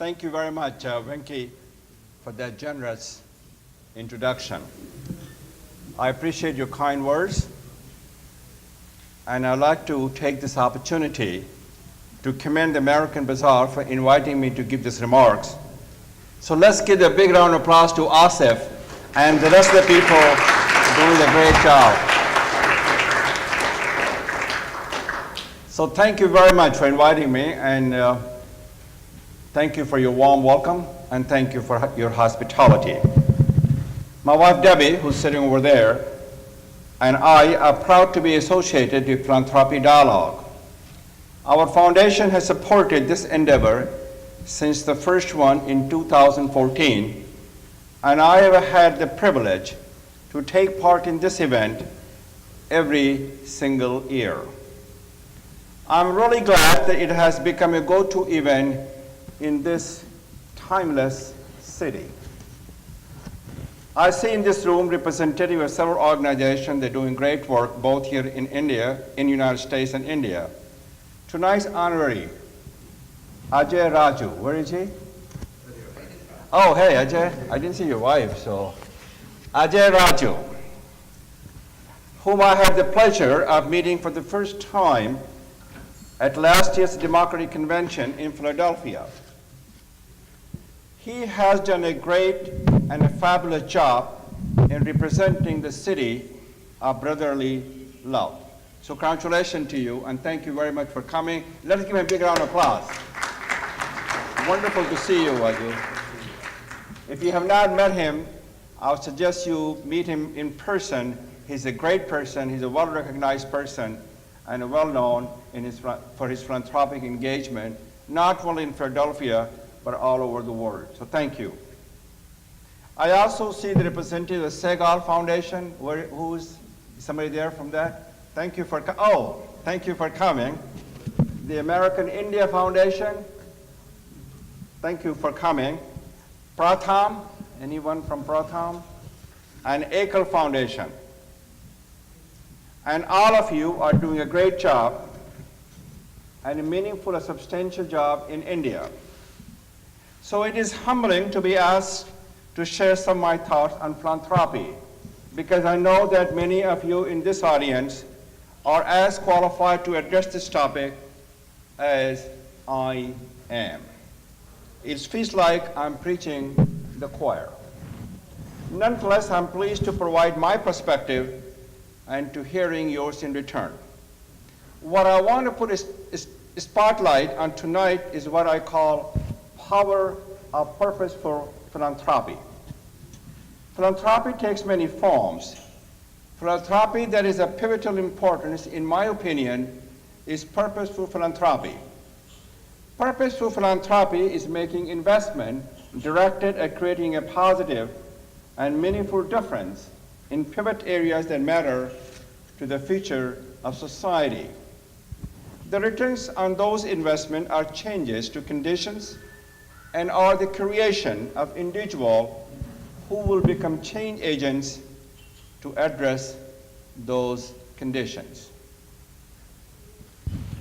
Thank you very much, Venki, for that generous introduction. I appreciate your kind words, and I'd like to take this opportunity to commend the American Bazaar for inviting me to give these remarks. So let's give a big round of applause to Asif and the rest of the people doing a great job. So thank you very much for inviting me, and thank you for your warm welcome, and thank you for your hospitality. My wife Debbie, who's sitting over there, and I are proud to be associated with Philanthropy Dialogue. Our foundation has supported this endeavor since the first one in 2014, and I have had the privilege to take part in this event every single year. I'm really glad that it has become a go-to event in this timeless city. I see in this room representatives of several organizations. They're doing great work both here in India, in the United States and India. Tonight's honoree, Ajay Raju, where is he? Oh, hey, Ajay, I didn't see your wife, so. Ajay Raju, whom I had the pleasure of meeting for the first time at last year's Democratic Convention in Philadelphia. He has done a great and a fabulous job in representing the city of brotherly love. So congratulations to you, and thank you very much for coming. Let's give him a big round of applause. Wonderful to see you, Aju. If you have not met him, I would suggest you meet him in person. He's a great person, he's a well-recognized person, and well-known for his philanthropic engagement, not only in Philadelphia, but all over the world. So thank you. I also see the representative of the Segal Foundation. Who's somebody there from that? Thank you for thank you for coming. The American India Foundation. Thank you for coming. Pratham, anyone from Pratham? And Ekal Foundation. And all of you are doing a great job and a meaningful and substantial job in India. So it is humbling to be asked to share some of my thoughts on philanthropy, because I know that many of you in this audience are as qualified to address this topic as I am. It feels like I'm preaching the choir. Nonetheless, I'm pleased to provide my perspective and to hearing yours in return. What I want to put a spotlight on tonight is what I call power of purposeful philanthropy. Philanthropy takes many forms. Philanthropy that is of pivotal importance, in my opinion, is purposeful philanthropy. Purposeful philanthropy is making investment directed at creating a positive and meaningful difference in pivot areas that matter to the future of society. The returns on those investments are changes to conditions and are the creation of individuals who will become change agents to address those conditions.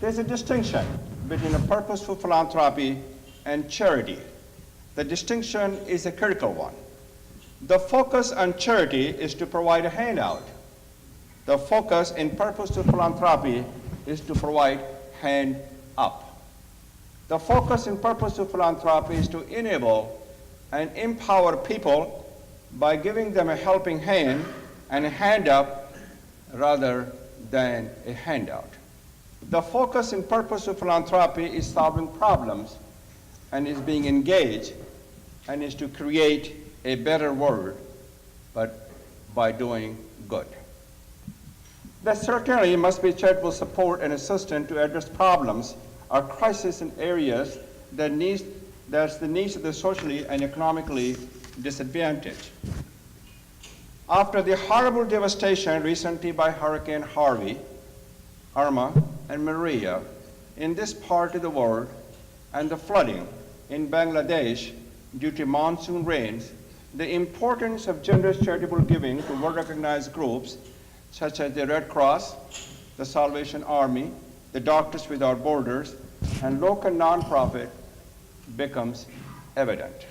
There's a distinction between a purposeful philanthropy and charity. The distinction is a critical one. The focus on charity is to provide a handout. The focus in purposeful philanthropy is to provide hand up. The focus in purposeful philanthropy is to enable and empower people by giving them a helping hand and a hand up rather than a handout. The focus in purposeful philanthropy is solving problems and is being engaged and is to create a better world, but by doing good. There certainly must be charitable support and assistance to address problems or crises in areas that's the needs of the socially and economically disadvantaged. After the horrible devastation recently by Hurricane Harvey, Irma, and Maria in this part of the world, and the flooding in Bangladesh due to monsoon rains, the importance of generous charitable giving to well-recognized groups such as the Red Cross, the Salvation Army, the Doctors Without Borders, and local nonprofit becomes evident.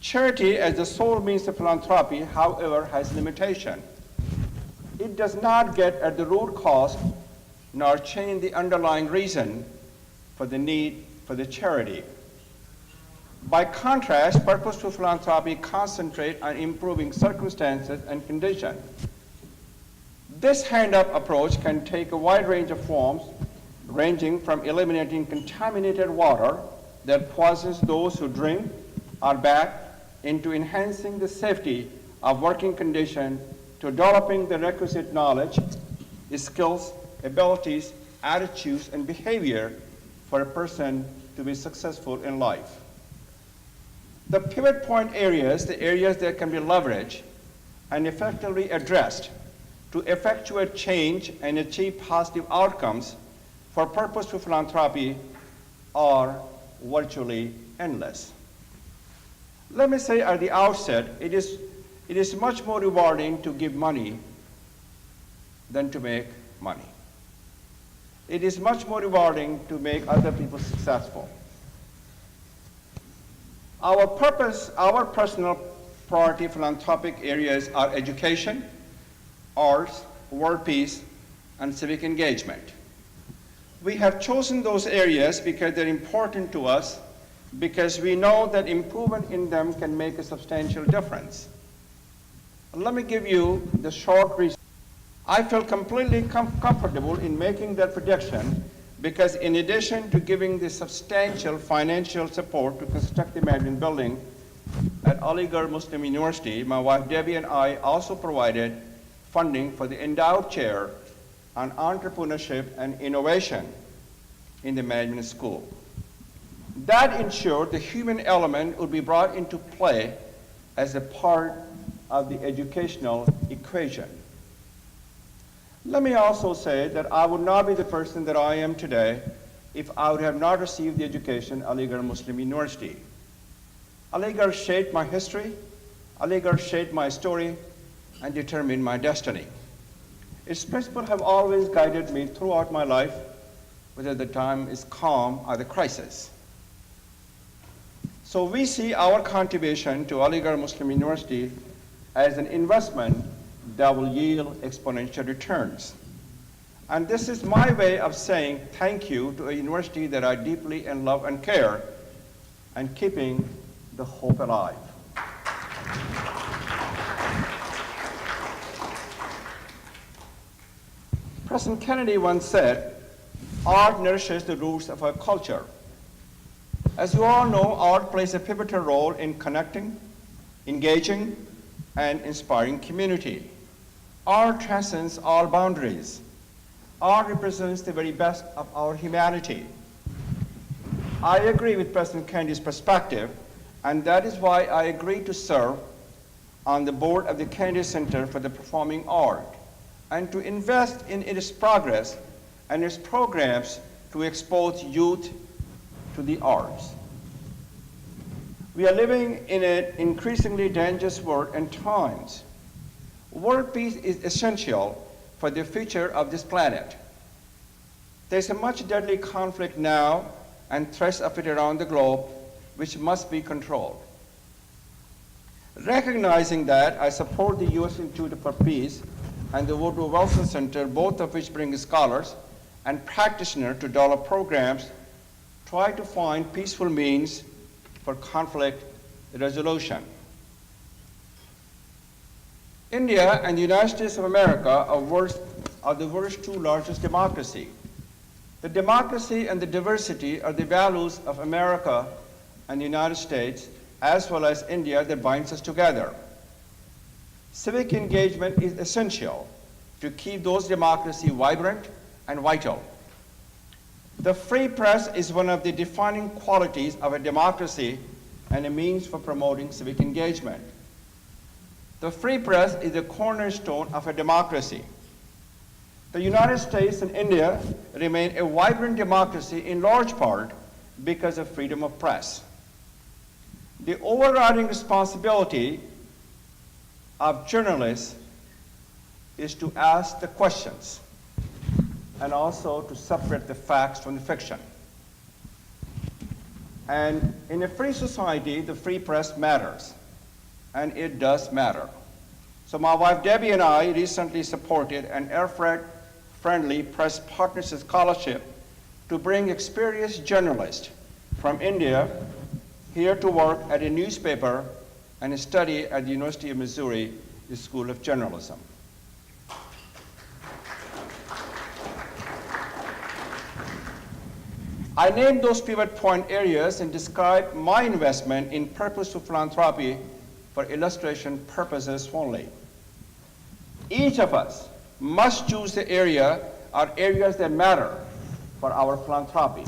Charity as the sole means of philanthropy, however, has limitation. It does not get at the root cause nor change the underlying reason for the need for the charity. By contrast, purposeful philanthropy concentrates on improving circumstances and conditions. This hand-up approach can take a wide range of forms, ranging from eliminating contaminated water that poisons those who drink or bathe, into enhancing the safety of working conditions, to developing the requisite knowledge, skills, abilities, attitudes, and behavior for a person to be successful in life. The pivot point areas, the areas that can be leveraged and effectively addressed to effectuate change and achieve positive outcomes for purposeful philanthropy, are virtually endless. Let me say at the outset, it is much more rewarding to give money than to make money. It is much more rewarding to make other people successful. Our personal priority philanthropic areas are education, arts, world peace, and civic engagement. We have chosen those areas because they're important to us, because we know that improvement in them can make a substantial difference. Let me give you the short reason. I feel completely comfortable in making that prediction because in addition to giving the substantial financial support to construct the management building at Aligarh Muslim University, my wife Debbie and I also provided funding for the endowed chair on entrepreneurship and innovation in the management school. That ensured the human element would be brought into play as a part of the educational equation. Let me also say that I would not be the person that I am today if I would have not received the education at Aligarh Muslim University. Aligarh shaped my history, Aligarh shaped my story, and determined my destiny. Its principles have always guided me throughout my life, whether the time is calm or the crisis. So we see our contribution to Aligarh Muslim University as an investment that will yield exponential returns. And this is my way of saying thank you to a university that I deeply love and care, and keeping the hope alive. President Kennedy once said, "Art nourishes the roots of our culture." As you all know, art plays a pivotal role in connecting, engaging, and inspiring community. Art transcends all boundaries. Art represents the very best of our humanity. I agree with President Kennedy's perspective, and that is why I agreed to serve on the board of the Kennedy Center for the Performing Art and to invest in its progress and its programs to expose youth to the arts. We are living in an increasingly dangerous world and times. World peace is essential for the future of this planet. There's a much deadly conflict now and threats of it around the globe which must be controlled. Recognizing that, I support the U.S. Institute for Peace and the Woodrow Wilson Center, both of which bring scholars and practitioners to develop programs, try to find peaceful means for conflict resolution. India and the United States of America are the world's two largest democracies. The democracy and the diversity are the values of America and the United States, as well as India, that binds us together. Civic engagement is essential to keep those democracies vibrant and vital. The free press is one of the defining qualities of a democracy and a means for promoting civic engagement. The free press is the cornerstone of a democracy. The United States and India remain a vibrant democracy in large part because of freedom of press. The overriding responsibility of journalists is to ask the questions and also to separate the facts from the fiction. And in a free society, the free press matters, and it does matter. So my wife Debbie and I recently supported an airfreight-friendly press partnership scholarship to bring experienced journalists from India here to work at a newspaper and study at the University of Missouri School of Journalism. I named those pivot point areas and described my investment in Purposeful Philanthropy for illustration purposes only. Each of us must choose the area or areas that matter for our philanthropy.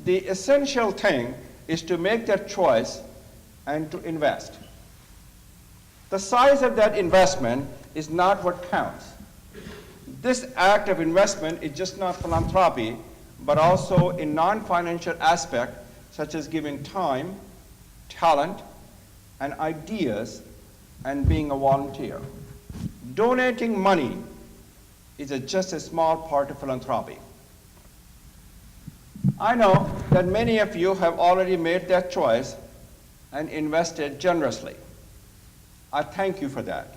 The essential thing is to make that choice and to invest. The size of that investment is not what counts. This act of investment is just not philanthropy, but also in non-financial aspect, such as giving time, talent, and ideas, and being a volunteer. Donating money is just a small part of philanthropy. I know that many of you have already made that choice and invested generously. I thank you for that.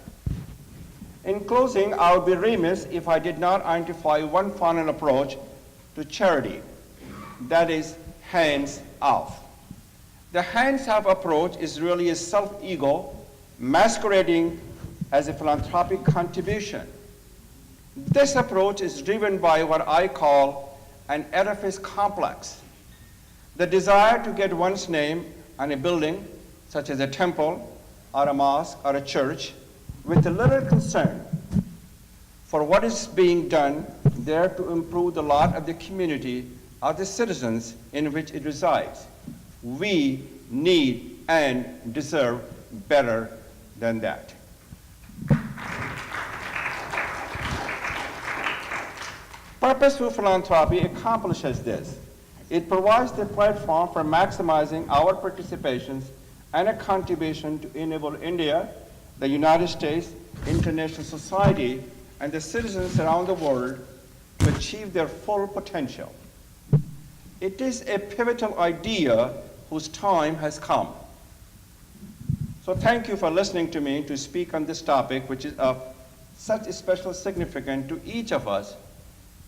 In closing, I would be remiss if I did not identify one final approach to charity, that is hands off. The hands off approach is really a self-ego masquerading as a philanthropic contribution. This approach is driven by what I call an edifice complex, the desire to get one's name on a building, such as a temple or a mosque or a church, with a little concern for what is being done there to improve the lot of the community or the citizens in which it resides. We need and deserve better than that. Purposeful philanthropy accomplishes this. It provides the platform for maximizing our participations and a contribution to enable India, the United States, international society, and the citizens around the world to achieve their full potential. It is a pivotal idea whose time has come. So thank you for listening to me to speak on this topic, which is of such special significance to each of us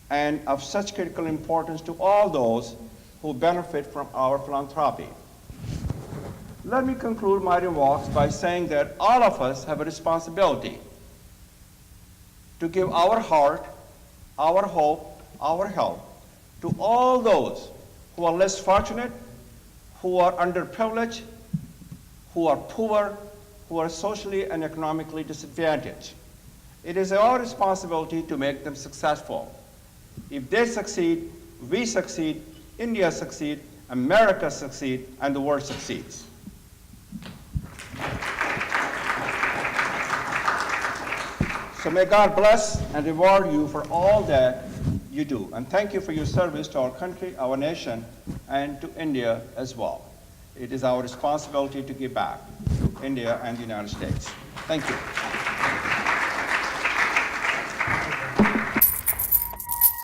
and of such critical importance to all those who benefit from our philanthropy. Let me conclude my remarks by saying that all of us have a responsibility to give our heart, our hope, our help to all those who are less fortunate, who are underprivileged, who are poor, who are socially and economically disadvantaged. It is our responsibility to make them successful. If they succeed, we succeed, India succeeds, America succeeds, and the world succeeds. So may God bless and reward you for all that you do. And thank you for your service to our country, our nation, and to India as well. It is our responsibility to give back to India and the United States. Thank you.